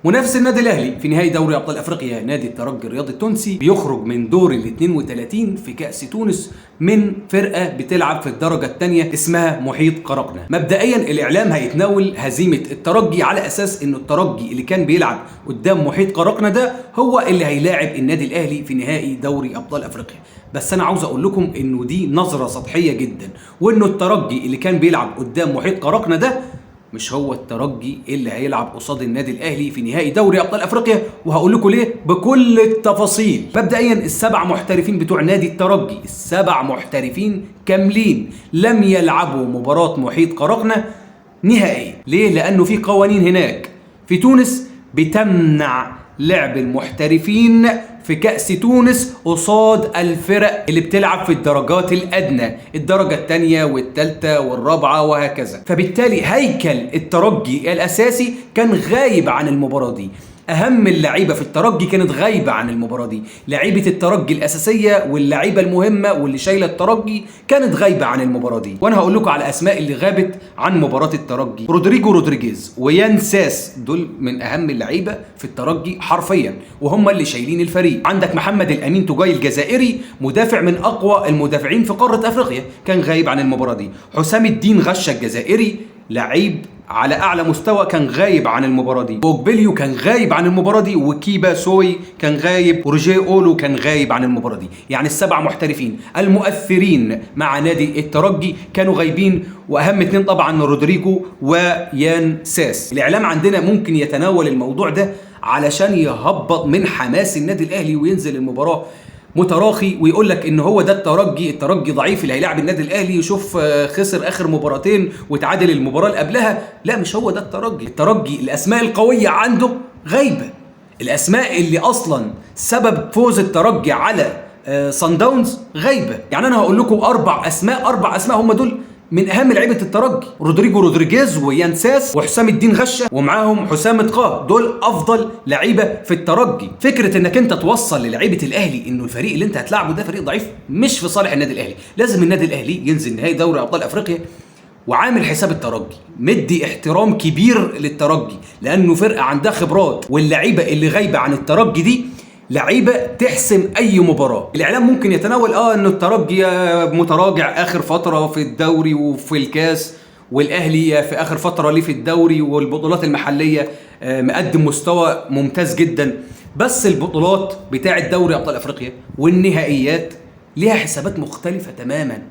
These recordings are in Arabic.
منافس النادي الاهلي في نهائي دوري ابطال افريقيا نادي الترجي الرياضي التونسي بيخرج من دور ال 32 في كاس تونس من فرقه بتلعب في الدرجه الثانيه اسمها محيط قرقنه. مبدئيا الاعلام هيتناول هزيمه الترجي على اساس انه الترجي اللي كان بيلعب قدام محيط قرقنه ده هو اللي هيلاعب النادي الاهلي في نهائي دوري ابطال افريقيا. بس انا عاوز اقول لكم انه دي نظره سطحيه جدا، وانه الترجي اللي كان بيلعب قدام محيط قرقنه ده مش هو الترجي اللي هيلعب قصاد النادي الاهلي في نهائي دوري ابطال افريقيا، وهقول لكم ليه بكل التفاصيل. مبدئيا السبع محترفين بتوع نادي الترجي، السبع محترفين كاملين لم يلعبوا مباراة محيط قرقنه نهائيا. ليه؟ لانه في قوانين هناك في تونس بتمنع لعب المحترفين في كأس تونس قصاد الفرق اللي بتلعب في الدرجات الأدنى، الدرجة الثانية والثالثة والرابعة وهكذا. فبالتالي هيكل الترجي الأساسي كان غايب عن المباراة دي، أهم اللعيبة في الترجي كانت غايبة عن المباراة دي، لعيبة الترجي الأساسية واللعيبة المهمة واللي شايلة الترجي كانت غايبة عن المباراة دي. وأنا هقول لكم على أسماء اللي غابت عن مباراة الترجي: رودريجو رودريجيز ويان ساس، دول من أهم اللعيبة في الترجي حرفيا وهم اللي شايلين الفريق. عندك محمد الأمين توجاي الجزائري، مدافع من أقوى المدافعين في قارة أفريقيا، كان غايب عن المباراة دي. حسام الدين غشة الجزائري، لعيب على اعلى مستوى، كان غايب عن المباراه دي. بوجبيليو كان غايب عن المباراه دي، وكيبا سوي كان غايب، وروجيه اولو كان غايب عن المباراه دي. يعني السبع محترفين المؤثرين مع نادي الترجي كانوا غايبين، واهم اثنين طبعا رودريجو ويان ساس. الاعلام عندنا ممكن يتناول الموضوع ده علشان يهبط من حماس النادي الاهلي وينزل المباراه متراخي ويقول لك ان هو ده الترجي ضعيف اللي هيلاعب النادي الاهلي، يشوف خسر اخر مباراتين وتعادل المباراه اللي قبلها. لا، مش هو ده الترجي الاسماء القويه عنده غايبه، الاسماء اللي اصلا سبب فوز الترجي على صن داونز غايبه. يعني انا هقول لكم اربع اسماء هم دول من اهم لعيبه الترجي: رودريجو رودريجيز ويان ساس وحسام الدين غشه ومعاهم حسام متقاه، دول افضل لعيبه في الترجي. فكره انك انت توصل للعيبه الاهلي انه الفريق اللي انت هتلعبه ده فريق ضعيف مش في صالح النادي الاهلي. لازم النادي الاهلي ينزل نهائي دوري ابطال افريقيا وعامل حساب الترجي، مدي احترام كبير للترجي لانه فرقه عندها خبرات، واللعيبه اللي غايبه عن الترجي دي لعيبه تحسم اي مباراه. الاعلام ممكن يتناول انه الترجي متراجع اخر فتره في الدوري وفي الكاس، والاهلي في اخر فتره ليه في الدوري والبطولات المحليه مقدم مستوى ممتاز جدا. بس البطولات بتاعه دوري ابطال افريقيا والنهائيات ليها حسابات مختلفه تماما.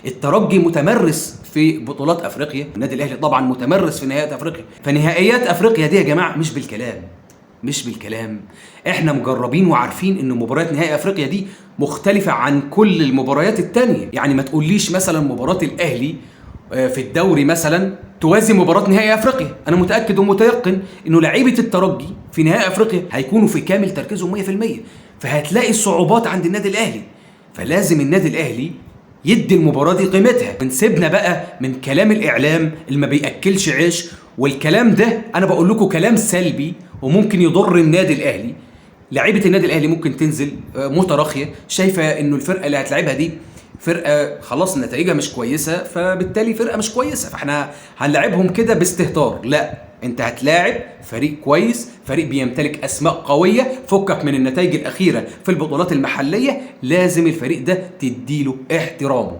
الترجي متمرس في بطولات افريقيا، النادي الاهلي طبعا متمرس في نهائيات افريقيا. فنهائيات افريقيا دي يا جماعه مش بالكلام، احنا مجربين وعارفين ان مباريات نهائي افريقيا دي مختلفة عن كل المباريات التانية. يعني ما تقوليش مثلا مباراة الاهلي في الدوري مثلا توازي مباراة نهائي افريقيا. انا متأكد ومتيقن انه لعيبة الترجي في نهائي افريقيا هيكونوا في كامل تركيزهم 100%، فهتلاقي الصعوبات عند النادي الاهلي. فلازم النادي الاهلي يدي المباراة دي قيمتها. ونسيبنا بقى من كلام الاعلام اللي ما بيأكلش عيش، والكلام ده انا بقول لكم كلام سلبي وممكن يضر النادي الاهلي. لعيبه النادي الاهلي ممكن تنزل متراخيه، شايفه انه الفرقه اللي هتلعبها دي فرقه خلاص نتائجها مش كويسه، فبالتالي فرقه مش كويسه، فاحنا هنلعبهم كده باستهتار. لا، انت هتلاعب فريق كويس، فريق بيمتلك اسماء قويه، فكك من النتائج الاخيره في البطولات المحليه، لازم الفريق ده تديله احترامه.